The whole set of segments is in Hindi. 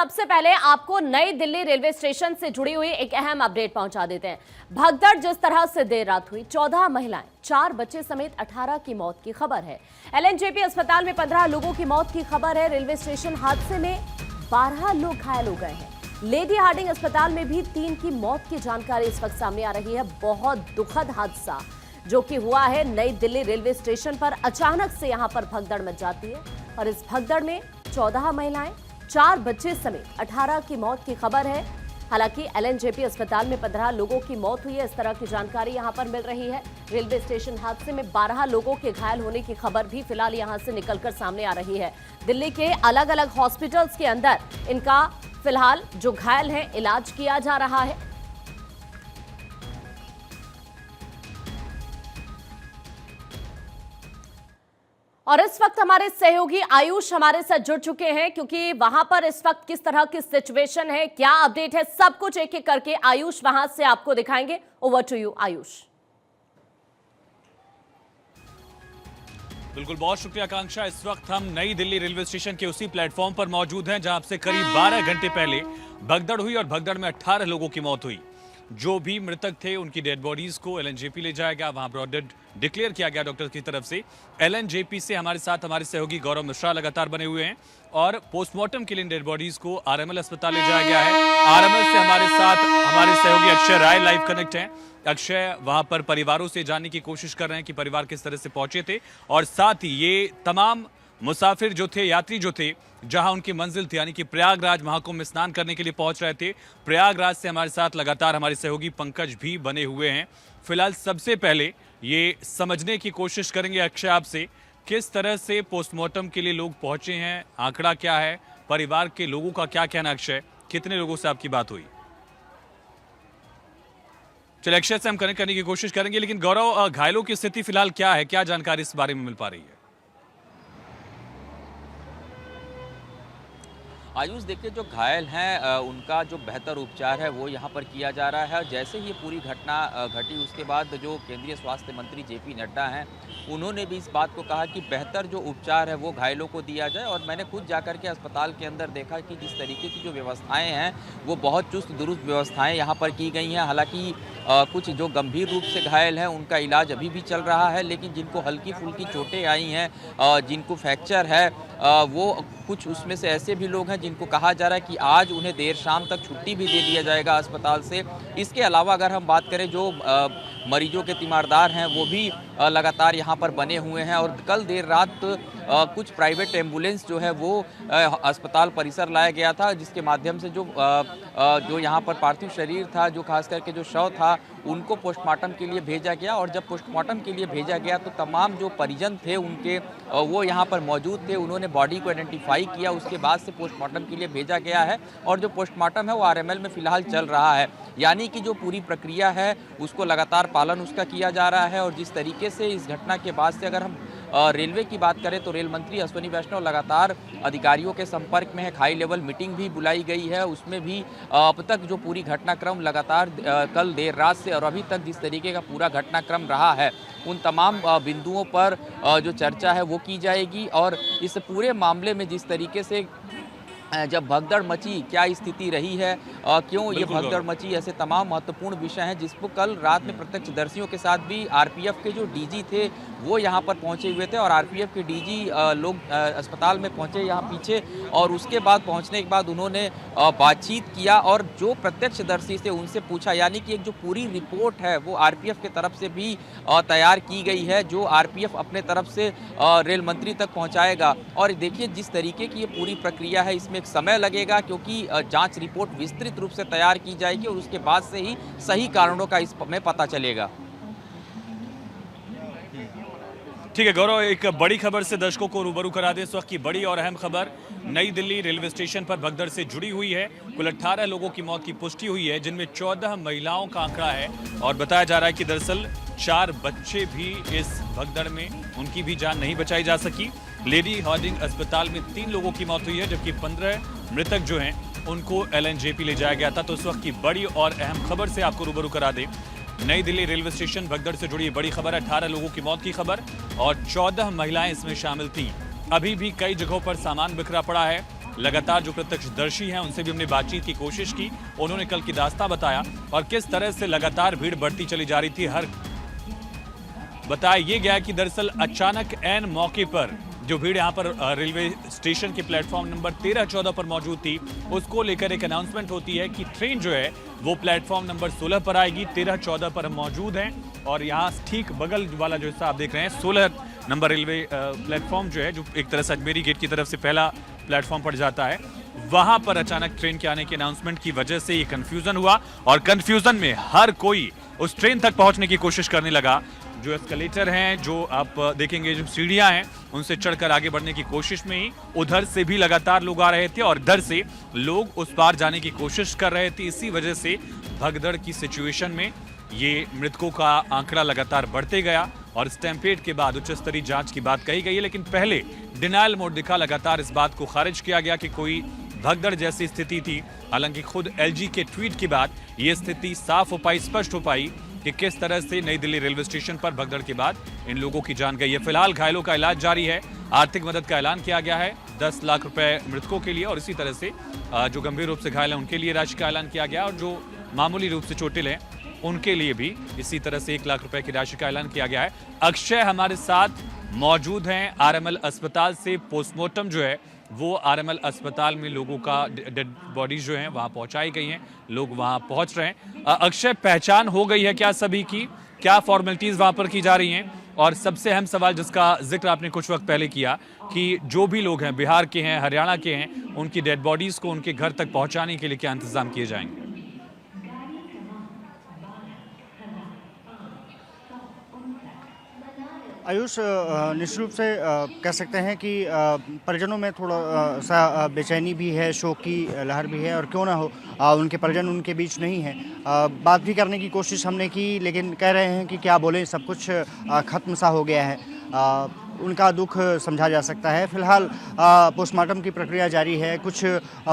सबसे पहले आपको नई दिल्ली रेलवे स्टेशन से जुड़ी हुई एक अहम अपडेट पहुंचा देते हैं। भगदड़ जिस तरह से देर रात हुई, 14 महिलाएं, 4 बच्चे समेत 18 की मौत की खबर है। एलएनजेपी अस्पताल में 15 लोगों की मौत की खबर है। रेलवे स्टेशन हादसे में 12 लोग घायल हो गए हैं। लेडी हार्डिंग अस्पताल में भी 3 की मौत की जानकारी इस वक्त सामने आ रही है। बहुत दुखद हादसा जो कि हुआ है नई दिल्ली रेलवे स्टेशन पर। अचानक से यहां पर भगदड़ मच जाती है और इस भगदड़ में 14 महिलाएं, 4 बच्चे समेत 18 की मौत की खबर है। हालांकि एलएनजेपी अस्पताल में 15 लोगों की मौत हुई है, इस तरह की जानकारी यहां पर मिल रही है। रेलवे स्टेशन हादसे में 12 लोगों के घायल होने की खबर भी फिलहाल यहां से निकलकर सामने आ रही है। दिल्ली के अलग अलग हॉस्पिटल्स के अंदर इनका फिलहाल जो घायल हैं इलाज किया जा रहा है। और इस वक्त हमारे सहयोगी आयुष हमारे साथ जुड़ चुके हैं, क्योंकि वहां पर इस वक्त किस तरह की सिचुएशन है, क्या अपडेट है, सब कुछ एक एक करके आयुष वहां से आपको दिखाएंगे। Over to you Ayush. बिल्कुल, बहुत शुक्रिया आकांक्षा। इस वक्त हम नई दिल्ली रेलवे स्टेशन के उसी प्लेटफॉर्म पर मौजूद हैं जहां से करीब 12 घंटे पहले भगदड़ हुई और भगदड़ में 18 लोगों की मौत हुई। जो भी मृतक थे उनकी डेड बॉडीज को एलएनजेपी ले जाया गया, वहां ब्रॉड डेड डिक्लेयर किया गया डॉक्टर की तरफ से। एलएनजेपी से हमारे साथ हमारे सहयोगी गौरव मिश्रा लगातार बने हुए हैं और पोस्टमार्टम के लिए डेड बॉडीज को आरएमएल अस्पताल ले जाया गया है। आरएमएल से हमारे साथ हमारे सहयोगी अक्षय राय लाइव कनेक्ट हैं। अक्षय, वहां पर परिवारों से जानने की कोशिश कर रहे हैं कि परिवार किस तरह से पहुंचे थे और साथ ही ये तमाम मुसाफिर जो थे, यात्री जो थे, जहां उनकी मंजिल थी यानी कि प्रयागराज महाकुंभ में स्नान करने के लिए पहुंच रहे थे। प्रयागराज से हमारे साथ लगातार हमारे सहयोगी पंकज भी बने हुए हैं। फिलहाल सबसे पहले ये समझने की कोशिश करेंगे अक्षय आपसे, किस तरह से पोस्टमार्टम के लिए लोग पहुंचे हैं, आंकड़ा क्या है, परिवार के लोगों का क्या कहना। अक्षय, कितने लोगों से आपकी बात हुई? चलिए, अक्षय से हम कनेक्ट करने की कोशिश करेंगे, लेकिन गौरव, घायलों की स्थिति फिलहाल क्या है, क्या जानकारी इस बारे में मिल पा रही है? आयुष, देखिए, जो घायल हैं उनका जो बेहतर उपचार है वो यहाँ पर किया जा रहा है। जैसे ही ये पूरी घटना घटी उसके बाद जो केंद्रीय स्वास्थ्य मंत्री जेपी नड्डा हैं उन्होंने भी इस बात को कहा कि बेहतर जो उपचार है वो घायलों को दिया जाए। और मैंने खुद जाकर के अस्पताल के अंदर देखा कि जिस तरीके की जो व्यवस्थाएं हैं वो बहुत चुस्त दुरुस्त व्यवस्थाएं यहाँ पर की गई हैं। हालांकि कुछ जो गंभीर रूप से घायल हैं उनका इलाज अभी भी चल रहा है, लेकिन जिनको हल्की फुल्की चोटें आई हैं, जिनको फ्रैक्चर है, वो कुछ उसमें से ऐसे भी लोग हैं जिनको कहा जा रहा है कि आज उन्हें देर शाम तक छुट्टी भी दे दिया जाएगा अस्पताल से। इसके अलावा अगर हम बात करें, जो मरीजों के तीमारदार हैं वो भी लगातार यहाँ पर बने हुए हैं। और कल देर रात कुछ प्राइवेट एम्बुलेंस जो है वो अस्पताल परिसर लाया गया था, जिसके माध्यम से जो यहाँ पर पार्थिव शरीर था, जो खास करके जो शव था, उनको पोस्टमार्टम के लिए भेजा गया। और जब पोस्टमार्टम के लिए भेजा गया तो तमाम जो परिजन थे उनके वो यहाँ पर मौजूद थे, उन्होंने बॉडी को आइडेंटिफाई किया, उसके बाद से पोस्टमार्टम के लिए भेजा गया है। और जो पोस्टमार्टम है वो आरएमएल में फिलहाल चल रहा है, यानी कि जो पूरी प्रक्रिया है उसको लगातार पालन उसका किया जा रहा है। और जिस तरीके से इस घटना के बाद से अगर हम रेलवे की बात करें तो रेल मंत्री अश्विनी वैष्णव लगातार अधिकारियों के संपर्क में है। हाई लेवल मीटिंग भी बुलाई गई है, उसमें भी अब तक जो पूरी घटनाक्रम लगातार कल देर रात से और अभी तक जिस तरीके का पूरा घटनाक्रम रहा है उन तमाम बिंदुओं पर जो चर्चा है वो की जाएगी। और इस पूरे मामले में जिस तरीके से जब भगदड़ मची, क्या स्थिति रही है, क्यों ये भगदड़ मची, ऐसे तमाम महत्वपूर्ण विषय हैं जिसको कल रात में प्रत्यक्षदर्शियों के साथ भी आरपीएफ के जो डीजी थे वो यहाँ पर पहुँचे हुए थे। और आरपीएफ के डीजी लोग अस्पताल में पहुँचे यहाँ पीछे, और उसके बाद पहुँचने के बाद उन्होंने बातचीत किया और जो प्रत्यक्षदर्शी थे उनसे पूछा, यानी कि एक जो पूरी रिपोर्ट है वो आरपीएफ की तरफ से भी तैयार की गई है, जो आरपीएफ अपने तरफ से रेल मंत्री तक पहुँचाएगा। और देखिए, जिस तरीके की ये पूरी प्रक्रिया है इसमें एक समय लगेगा, क्योंकि जांच रिपोर्ट विस्तृत रूप से तैयार की जाएगी और उसके बाद से ही सही कारणों का इसमें पता चलेगा। ठीक है गौरव, एक बड़ी खबर से दर्शकों को रूबरू करा दें। इस वक्त की बड़ी और अहम खबर नई दिल्ली रेलवे स्टेशन पर भगदड़ से जुड़ी हुई है। कुल 18 लोगों की मौत की पुष्टि हुई है, जिनमें 14 महिलाओं का आंकड़ा है। और बताया जा रहा है कि दरअसल 4 बच्चे भी इस भगदड़ में, उनकी भी जान नहीं बचाई जा सकी। लेडी हार्डिंग अस्पताल में 3 लोगों की मौत हुई है, जबकि 15 मृतक जो हैं उनको एलएनजेपी ले जाया गया था। तो इस वक्त की बड़ी और अहम खबर से आपको रूबरू करा दें। नई दिल्ली रेलवे स्टेशन भगदड़ से जुड़ी बड़ी खबर है। 18 लोगों की मौत की खबर और 14 महिलाएं इसमें शामिल थीं। अभी भी कई जगहों पर सामान बिखरा पड़ा है लगातार जो प्रत्यक्षदर्शी हैं उनसे भी हमने बातचीत की कोशिश की। उन्होंने कल की दास्तां बताया और किस तरह से लगातार भीड़ बढ़ती चली जा रही थी। बताया ये गया कि दरअसल अचानक ऐन मौके पर जो भीड़ यहाँ पर रेलवे स्टेशन के प्लेटफॉर्म नंबर 13-14 पर मौजूद थी, उसको लेकर एक अनाउंसमेंट होती है कि ट्रेन जो है वो प्लेटफॉर्म नंबर 16 पर आएगी। 13-14 पर हम मौजूद हैं और यहाँ ठीक बगल वाला जो हिस्सा आप देख रहे हैं 16 नंबर रेलवे प्लेटफॉर्म जो है, जो एक तरह से अजमेरी गेट की तरफ से पहला प्लेटफॉर्म पड़ जाता है, वहां पर अचानक ट्रेन के आने के अनाउंसमेंट की वजह से ये कंफ्यूजन हुआ और कंफ्यूजन में हर कोई उस ट्रेन तक पहुंचने की कोशिश करने लगा। जो एस्केलेटर हैं, जो आप देखेंगे जो सीढ़ियां हैं, उनसे चढ़कर आगे बढ़ने की कोशिश में ही उधर से भी लगातार लोग आ रहे थे और इधर से लोग उस पार जाने की कोशिश कर रहे थे। इसी वजह से भगदड़ की सिचुएशन में ये मृतकों का आंकड़ा लगातार बढ़ते गया और स्टैम्पेड के बाद उच्च स्तरीय जांच की बात कही गई है, लेकिन पहले डिनायल मोड दिखा। लगातार इस बात को खारिज किया गया कि कोई भगदड़ जैसी स्थिति थी। हालांकि खुद एलजी के ट्वीट के बाद ये स्थिति साफ हो पाई, स्पष्ट हो पाई कि किस तरह से नई दिल्ली रेलवे स्टेशन पर भगदड़ के बाद इन लोगों की जान गई है। फिलहाल घायलों का इलाज जारी है। आर्थिक मदद का ऐलान किया गया है 10 लाख रुपए मृतकों के लिए और इसी तरह से जो गंभीर रूप से घायल हैं उनके लिए राशि का ऐलान किया गया और जो मामूली रूप से चोटिल हैं उनके लिए भी इसी तरह से 1 लाख रुपए की राशि का ऐलान किया गया है। अक्षय हमारे साथ मौजूद हैं आरएमएल अस्पताल से। पोस्टमार्टम जो है वो आरएमएल अस्पताल में लोगों का डेड बॉडीज जो हैं वहाँ पहुँचाई गई हैं, लोग वहाँ पहुँच रहे हैं। अक्षय, पहचान हो गई है क्या सभी की? क्या फॉर्मेलिटीज़ वहाँ पर की जा रही हैं? और सबसे अहम सवाल जिसका जिक्र आपने कुछ वक्त पहले किया कि जो भी लोग हैं, बिहार के हैं, हरियाणा के हैं, उनकी डेड बॉडीज़ को उनके घर तक पहुँचाने के लिए क्या इंतज़ाम किए जाएंगे? आयुष, निश्चित रूप से कह सकते हैं कि परिजनों में थोड़ा सा बेचैनी भी है, शोक की लहर भी है और क्यों ना हो उनके परिजन उनके बीच नहीं है। बात भी करने की कोशिश हमने की लेकिन कह रहे हैं कि क्या बोलें, सब कुछ ख़त्म सा हो गया है। उनका दुख समझा जा सकता है। फ़िलहाल पोस्टमार्टम की प्रक्रिया जारी है। कुछ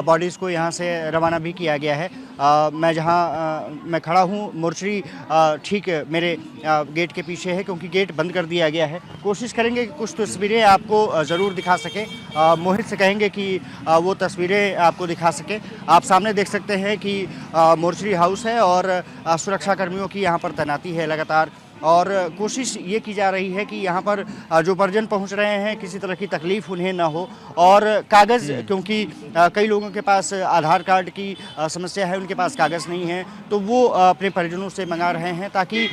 बॉडीज़ को यहाँ से रवाना भी किया गया है। मैं जहाँ मैं खड़ा हूँ, मोर्चरी ठीक मेरे गेट के पीछे है क्योंकि गेट बंद कर दिया गया है। कोशिश करेंगे कि कुछ तस्वीरें आपको ज़रूर दिखा सकें। मोहित से कहेंगे कि वो तस्वीरें आपको दिखा सकें। आप सामने देख सकते हैं कि मोर्चरी हाउस है और सुरक्षा कर्मियों की यहाँ पर तैनाती है लगातार और कोशिश ये की जा रही है कि यहाँ पर जो परिजन पहुँच रहे हैं किसी तरह की तकलीफ़ उन्हें ना हो और कागज़, क्योंकि कई लोगों के पास आधार कार्ड की समस्या है, उनके पास कागज़ नहीं है, तो वो अपने परिजनों से मंगा रहे हैं ताकि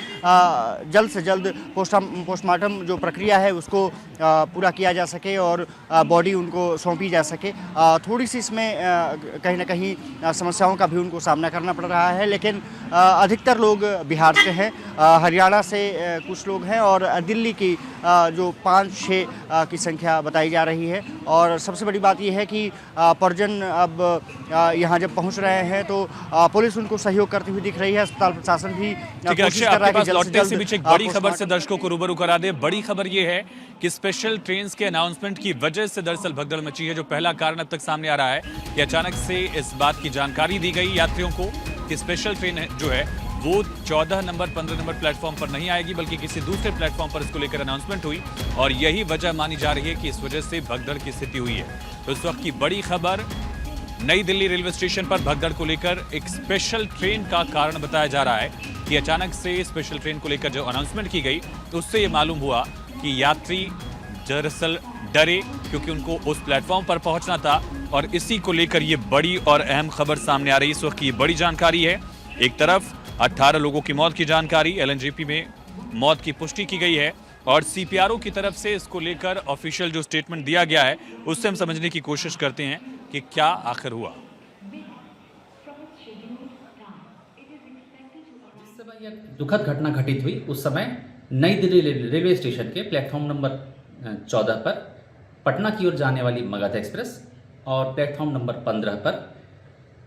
जल्द से जल्द पोस्टमार्टम जो प्रक्रिया है उसको पूरा किया जा सके और बॉडी उनको सौंपी जा सके। थोड़ी सी इसमें कहीं ना कहीं समस्याओं का भी उनको सामना करना पड़ रहा है, लेकिन अधिकतर लोग बिहार से हैं, हरियाणा से कुछ लोग हैं और दिल्ली की जो 5-6 की संख्या बताई जा रही है। और सबसे बड़ी बात यह है कि परिजन अब यहाँ जब पहुँच रहे हैं तो पुलिस उनको सहयोग करती हुई दिख रही है। अस्पताल प्रशासन भी कोशिश कर रहा है कि जल्द से जल्द एक बड़ी खबर से दर्शकों को रूबरू करा दे। बड़ी खबर ये है कि स्पेशल ट्रेन के अनाउंसमेंट की वजह से दरअसल भगदड़ मची है। जो पहला कारण अब तक सामने आ रहा है कि अचानक से इस बात की जानकारी दी गई यात्रियों को कि स्पेशल ट्रेन जो है वो 14 नंबर 15 नंबर प्लेटफॉर्म पर नहीं आएगी बल्कि किसी दूसरे प्लेटफॉर्म पर इसको लेकर अनाउंसमेंट हुई और यही वजह मानी जा रही है कि इस वजह से भगदड़ की स्थिति हुई है। तो इस वक्त की बड़ी खबर, नई दिल्ली रेलवे स्टेशन पर भगदड़ को लेकर एक स्पेशल ट्रेन का कारण बताया जा रहा है कि अचानक से स्पेशल ट्रेन को लेकर जो अनाउंसमेंट की गई उससे ये मालूम हुआ कि यात्री दरअसल डरे क्योंकि उनको उस प्लेटफॉर्म पर पहुंचना था और इसी को लेकर ये बड़ी और अहम खबर सामने आ रही है। इस वक्त की बड़ी जानकारी है, एक तरफ 18 लोगों की मौत की जानकारी, एलएनजेपी में मौत की पुष्टि की गई है और सीपीआरओ की तरफ से इसको लेकर ऑफिशियल जो स्टेटमेंट दिया गया है उससे हम समझने की कोशिश करते हैं कि क्या आखिर हुआ। जिस समय यह दुखद घटना घटित हुई उस समय नई दिल्ली रेलवे स्टेशन के प्लेटफॉर्म नंबर 14 पर पटना की ओर जाने वाली मगध एक्सप्रेस और प्लेटफॉर्म नंबर 15 पर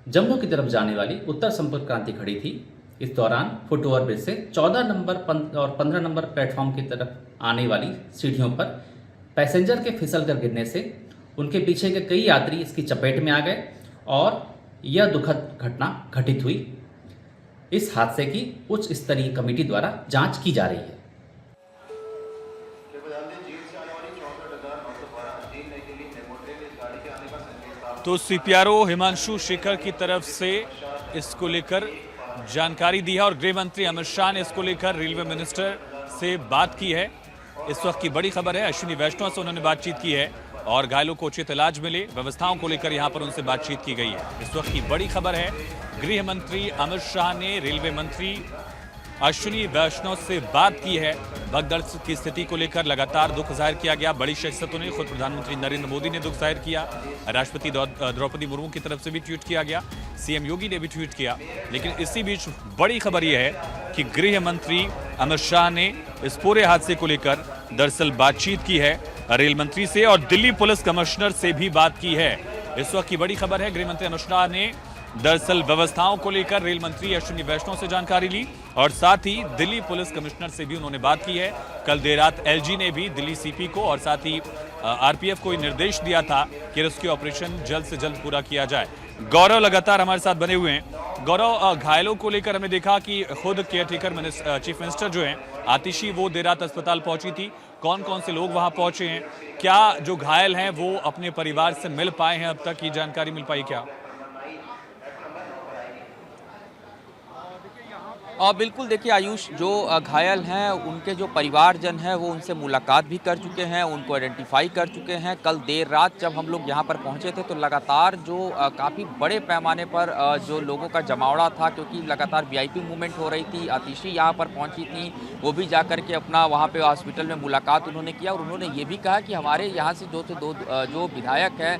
जम्मू की तरफ जाने वाली उत्तर संपर्क क्रांति खड़ी थी। इस दौरान फुट ओवर ब्रिज से 14 नंबर और 15 नंबर प्लेटफॉर्म की तरफ आने वाली सीढ़ियों पर पैसेंजर के फिसल कर गिरने से उनके पीछे के कई यात्री इसकी चपेट में आ गए और यह दुखद घटना घटित हुई। इस हादसे की उच्च स्तरीय कमेटी द्वारा जांच की जा रही है। तो सीपीआरओ हिमांशु शेखर की तरफ से इसको लेकर जानकारी दी है और गृह मंत्री अमित शाह ने इसको लेकर रेलवे मिनिस्टर से बात की है। इस वक्त की बड़ी खबर है, अश्विनी वैष्णव से उन्होंने बातचीत की है और घायलों को उचित इलाज मिले, व्यवस्थाओं को लेकर यहां पर उनसे बातचीत की गई है। इस वक्त की बड़ी खबर है, गृह मंत्री अमित शाह ने रेलवे मंत्री अश्विनी वैष्णव से बात की है। भगदड़ की स्थिति को लेकर लगातार दुख जाहिर किया गया। बड़ी शख्सियतों ने, खुद प्रधानमंत्री नरेंद्र मोदी ने दुख जाहिर किया, राष्ट्रपति द्रौपदी मुर्मू की तरफ से भी ट्वीट किया गया, सीएम योगी ने भी ट्वीट किया। लेकिन इसी बीच बड़ी खबर यह है कि गृह मंत्री अमित शाह ने इस पूरे हादसे को लेकर दरअसल बातचीत की है रेल मंत्री से और दिल्ली पुलिस कमिश्नर से भी बात की है। इस वक्त की बड़ी खबर है, गृह मंत्री अमित शाह ने दरअसल व्यवस्थाओं को लेकर रेल मंत्री अश्विनी वैष्णव से जानकारी ली और साथ ही दिल्ली पुलिस कमिश्नर से भी उन्होंने बात की है। कल देर रात एलजी ने भी दिल्ली सीपी को और साथ ही आरपीएफ को निर्देश दिया था कि रेस्क्यू ऑपरेशन जल्द से जल्द पूरा किया जाए। गौरव लगातार हमारे साथ बने हुए हैं। गौरव, घायलों को लेकर हमने देखा कि खुद केयरटेकर चीफ मिनिस्टर जो हैं आतिशी, वो देर रात अस्पताल पहुंची थी। कौन कौन से लोग वहां पहुंचे हैं, क्या जो घायल हैं वो अपने परिवार से मिल पाए हैं, अब तक ये जानकारी मिल पाई क्या? बिल्कुल, देखिए आयुष, जो घायल हैं उनके जो परिवारजन हैं वो उनसे मुलाकात भी कर चुके हैं, उनको आइडेंटिफाई कर चुके हैं। कल देर रात जब हम लोग यहाँ पर पहुँचे थे तो लगातार जो काफ़ी बड़े पैमाने पर जो लोगों का जमावड़ा था, क्योंकि लगातार वीआईपी मूवमेंट हो रही थी। आतिशी यहाँ पर पहुँची थी, वो भी जा कर के अपना वहाँ पे हॉस्पिटल में मुलाकात उन्होंने किया और उन्होंने ये भी कहा कि हमारे यहाँ से जो विधायक हैं,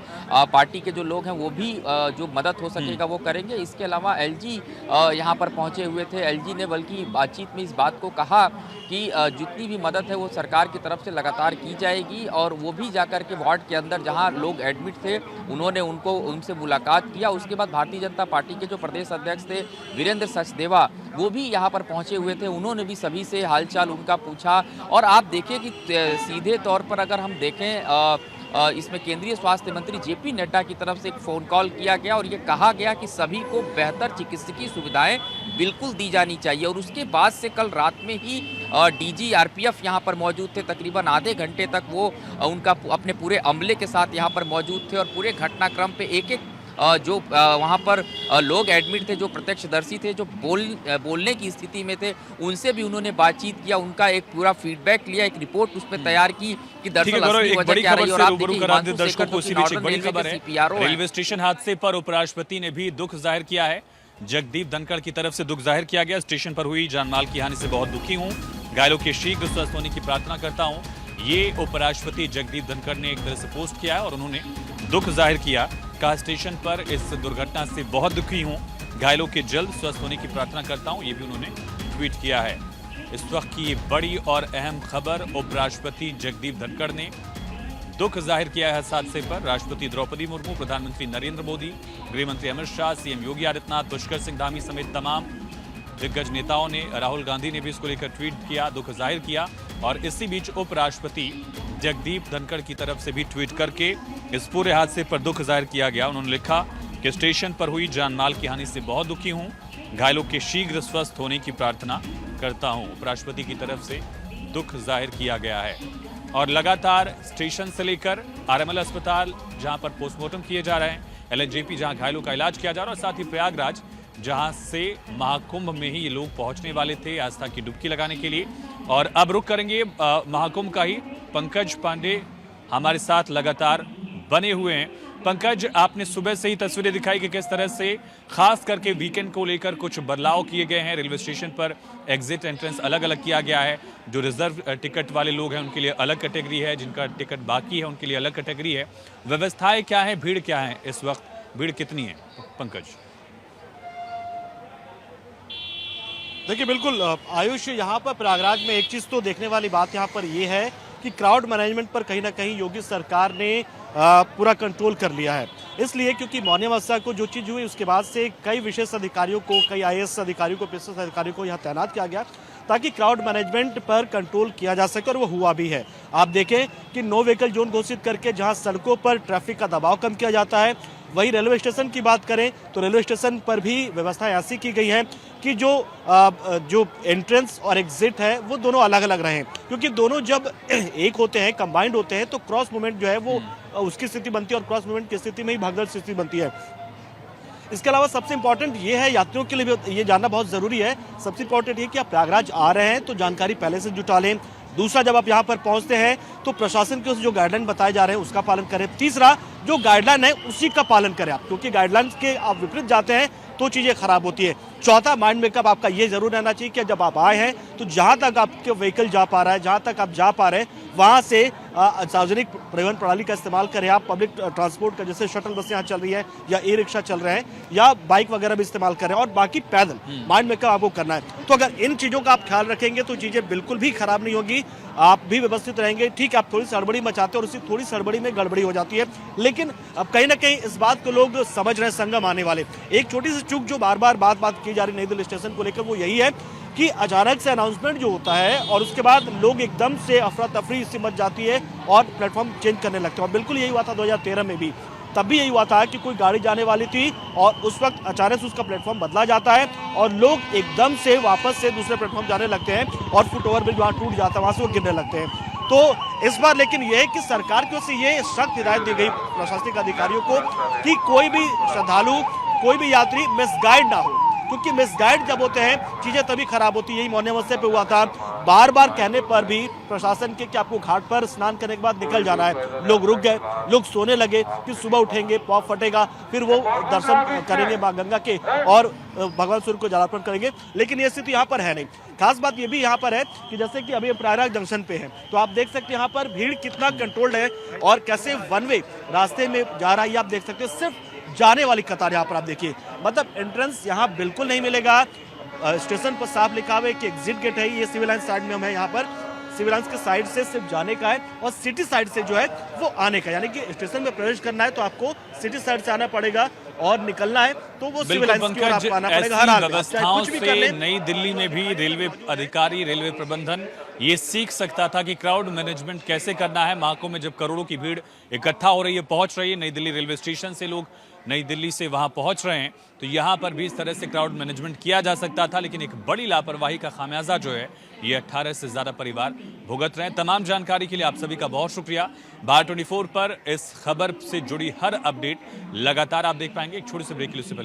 पार्टी के जो लोग हैं, वो भी जो मदद हो सकेगा वो करेंगे। इसके अलावा एलजी यहाँ पर पहुँचे हुए थे। एलजी ने बल्कि बातचीत में इस बात को कहा कि जितनी भी मदद है वो सरकार की तरफ से लगातार की जाएगी और वो भी जाकर के वार्ड के अंदर जहां लोग एडमिट थे उन्होंने उनसे मुलाकात किया। उसके बाद भारतीय जनता पार्टी के जो प्रदेश अध्यक्ष थे वीरेंद्र सचदेवा, वो भी यहां पर पहुंचे हुए थे। उन्होंने भी सभी से हालचाल उनका पूछा और आप देखिए कि सीधे तौर पर अगर हम देखें इसमें केंद्रीय स्वास्थ्य मंत्री जेपी नड्डा की तरफ से एक फ़ोन कॉल किया गया और ये कहा गया कि सभी को बेहतर चिकित्सकीय सुविधाएं बिल्कुल दी जानी चाहिए। और उसके बाद से कल रात में ही डीजी आरपीएफ यहाँ पर मौजूद थे। तकरीबन आधे घंटे तक वो उनका अपने पूरे अमले के साथ यहाँ पर मौजूद थे और पूरे घटनाक्रम पे एक जो वहाँ पर लोग एडमिट थे, जो प्रत्यक्षदर्शी थे, जो बोलने की स्थिति में थे, उनसे भी उन्होंने बातचीत किया, उनका एक पूरा फीडबैक लिया, एक रिपोर्ट उस पर तैयार की कि दरअसल असली वजह क्या रही। और आप देखिए दर्शकों को इसी बीच एक बड़ी खबर है, रेलवे स्टेशन हादसे पर उपराष्ट्रपति ने भी दुख जाहिर किया है। जगदीप धनखड़ की तरफ से दुख जाहिर किया गया। स्टेशन पर हुई जानमाल की हानि से बहुत दुखी हूँ, घायलों के शीघ्र स्वस्थ होने की प्रार्थना करता हूँ। ये उपराष्ट्रपति जगदीप धनखड़ ने एक तरह से पोस्ट किया है और उन्होंने दुख जाहिर किया। कहा स्टेशन पर इस दुर्घटना से बहुत दुखी हूं, घायलों के जल्द स्वस्थ होने की प्रार्थना करता हूं। ये भी उन्होंने ट्वीट किया है। इस वक्त की बड़ी और अहम खबर, उपराष्ट्रपति जगदीप धनखड़ ने दुख जाहिर किया है इस हादसे पर। राष्ट्रपति द्रौपदी मुर्मू, प्रधानमंत्री नरेंद्र मोदी, गृहमंत्री अमित शाह, सीएम योगी आदित्यनाथ, पुष्कर सिंह धामी समेत तमाम दिग्गज नेताओं ने, राहुल गांधी ने भी इसको लेकर ट्वीट किया, दुख जाहिर किया। और इसी बीच उपराष्ट्रपति जगदीप धनखड़ की तरफ से भी ट्वीट करके इस पूरे हादसे पर दुख जाहिर किया गया। उन्होंने लिखा कि स्टेशन पर हुई जानमाल की हानि से बहुत दुखी हूं, घायलों के शीघ्र स्वस्थ होने की प्रार्थना करता हूं। उपराष्ट्रपति की तरफ से दुख जाहिर किया गया है और लगातार स्टेशन से लेकर आरएमएल अस्पताल जहां पर पोस्टमार्टम किए जा रहे हैं, एलएनजेपी जहां घायलों का इलाज किया जा रहा है और साथ ही प्रयागराज जहां से महाकुंभ में ही ये लोग पहुंचने वाले थे आस्था की डुबकी लगाने के लिए। और अब रुक करेंगे महाकुंभ का ही। पंकज पांडे हमारे साथ लगातार बने हुए हैं। पंकज, आपने सुबह से ही तस्वीरें दिखाई कि किस तरह से खास करके वीकेंड को लेकर कुछ बदलाव किए गए हैं। रेलवे स्टेशन पर एग्जिट एंट्रेंस अलग अलग किया गया है। जो रिजर्व टिकट वाले लोग हैं उनके लिए अलग कैटेगरी है, जिनका टिकट बाकी है उनके लिए अलग कैटेगरी है। व्यवस्थाएं क्या है, भीड़ क्या है इस वक्त, भीड़ कितनी है पंकज? देखिए बिल्कुल आयुष, यहाँ पर प्रयागराज में एक चीज़ तो देखने वाली बात यहाँ पर ये है कि क्राउड मैनेजमेंट पर कहीं ना कहीं योगी सरकार ने पूरा कंट्रोल कर लिया है। इसलिए क्योंकि मौनी अमावस्या को जो चीज़ हुई उसके बाद से कई विशेष अधिकारियों को, कई आईएएस अधिकारियों को, पीएसएस अधिकारियों को यहाँ तैनात किया गया ताकि क्राउड मैनेजमेंट पर कंट्रोल किया जा सके और वो हुआ भी है। आप देखें कि नो व्हीकल जोन घोषित करके जहाँ सड़कों पर ट्रैफिक का दबाव कम किया जाता है, वही रेलवे स्टेशन की बात करें तो रेलवे स्टेशन पर भी व्यवस्था ऐसी की गई है कि जो एंट्रेंस और एग्जिट है वो दोनों अलग अलग रहें, क्योंकि दोनों जब एक होते हैं, कंबाइंड होते हैं, तो क्रॉस मूवमेंट जो है वो उसकी स्थिति बनती है और क्रॉस मूवमेंट की स्थिति में ही भगदड़ स्थिति बनती है। इसके अलावा सबसे इंपॉर्टेंट ये है, यात्रियों के लिए भी ये जानना बहुत ज़रूरी है, सबसे इंपॉर्टेंट ये कि आप प्रयागराज आ रहे हैं तो जानकारी पहले से जुटा लें। दूसरा, जब आप यहाँ पर पहुँचते हैं तो प्रशासन के जो गाइडलाइन बताए जा रहे हैं उसका पालन करें। तीसरा, जो गाइडलाइन है उसी का पालन करें आप, क्योंकि गाइडलाइंस के आप विपरीत जाते हैं तो चीज़ें खराब होती है। चौथा, माइंड मेकअप आपका ये जरूर रहना चाहिए कि जब आप आए हैं तो जहाँ तक आपके व्हीकल जा पा रहा है, जहाँ तक आप जा पा रहे हैं, वहाँ से सार्वजनिक परिवहन प्रणाली का इस्तेमाल करें आप। पब्लिक ट्रांसपोर्ट का, जैसे शटल बसें यहाँ चल रही है या ई रिक्शा चल रहे हैं या बाइक वगैरह भी इस्तेमाल करें, और बाकी पैदल माइंड मेकअप आपको करना है। तो अगर इन चीज़ों का आप ख्याल रखेंगे तो चीज़ें बिल्कुल भी खराब नहीं होगी, आप भी व्यवस्थित रहेंगे। ठीक है, आप थोड़ी सी हड़बड़ी मचाते हैं और उसी थोड़ी सी हड़बड़ी में गड़बड़ी हो जाती है, लेकिन अब कहीं ना कहीं इस बात को लोग समझ रहे हैं, संगम आने वाले। एक छोटी सी चूक जो बार बार बात की जा रही नई दिल्ली स्टेशन को लेकर, वो यही है कि अचानक से अनाउंसमेंट जो होता है और उसके बाद लोग एकदम से अफरा तफरी से मच जाती है और प्लेटफॉर्म चेंज करने लगते हैं। और बिल्कुल यही हुआ था 2013 में भी, तब भी यही हुआ था कि कोई गाड़ी जाने वाली थी और उस वक्त अचानक से उसका प्लेटफॉर्म बदला जाता है और लोग एकदम से वापस से दूसरे प्लेटफॉर्म जाने लगते हैं और फुट ओवर ब्रिज वहाँ टूट जाता है, वहाँ से वो गिरने लगते हैं। तो इस बार लेकिन यह है कि सरकार की ओर से ये सख्त हिदायत दी गई प्रशासनिक अधिकारियों को कि कोई भी श्रद्धालु, कोई भी यात्री मिसगाइड ना हो, क्योंकि मिसगाइड जब होते हैं चीजें तभी खराब होती है। यही मौनी अमावस्या पे हुआ था, बार बार कहने पर भी प्रशासन के कि आपको घाट पर स्नान करने के बाद निकल जाना है, लोग रुक गए, लोग सोने लगे, फिर सुबह उठेंगे, पॉप फटेगा, फिर वो दर्शन करेंगे माँ गंगा के और भगवान सूर्य को जलार्पण करेंगे। लेकिन ये स्थिति यहाँ पर है नहीं। खास बात ये भी यहाँ पर है कि जैसे कि अभी प्रयागराज जंक्शन पे है तो आप देख सकते हैं यहाँ पर भीड़ कितना कंट्रोल्ड है और कैसे वन वे रास्ते में जा रहा है, आप देख सकते हैं। सिर्फ जाने वाली कतार यहाँ पर आप देखिए, मतलब एंट्रेंस यहाँ बिल्कुल नहीं मिलेगा। स्टेशन पर साफ लिखा हुआ है कि एग्जिट गेट है, ये सिविल लाइन साइड में हम है, यहाँ पर सिविल लाइन्स के साइड से सिर्फ जाने का है और सिटी साइड से जो है वो आने का, यानी कि स्टेशन में प्रवेश करना है तो आपको सिटी साइड से आना पड़ेगा और निकलना है तो वो सिविल लाइन्स की ओर आपको आना पड़ेगा। हर हाल में व्यवस्थाओं से नई दिल्ली में भी रेलवे अधिकारी, रेलवे प्रबंधन ये सीख सकता था कि क्राउड मैनेजमेंट कैसे करना है। मार्को में जब करोड़ों की भीड़ इकट्ठा हो रही है, पहुंच रही है, नई दिल्ली रेलवे स्टेशन से लोग नई दिल्ली से वहां पहुंच रहे हैं, तो यहां पर भी इस तरह से क्राउड मैनेजमेंट किया जा सकता था। लेकिन एक बड़ी लापरवाही का खामियाजा जो है ये 18 से ज्यादा परिवार भुगत रहे हैं। तमाम जानकारी के लिए आप सभी का बहुत शुक्रिया। भारत 24 पर इस खबर से जुड़ी हर अपडेट लगातार आप देख पाएंगे। एक छोटी सी ब्रेक के लिए उससे पहले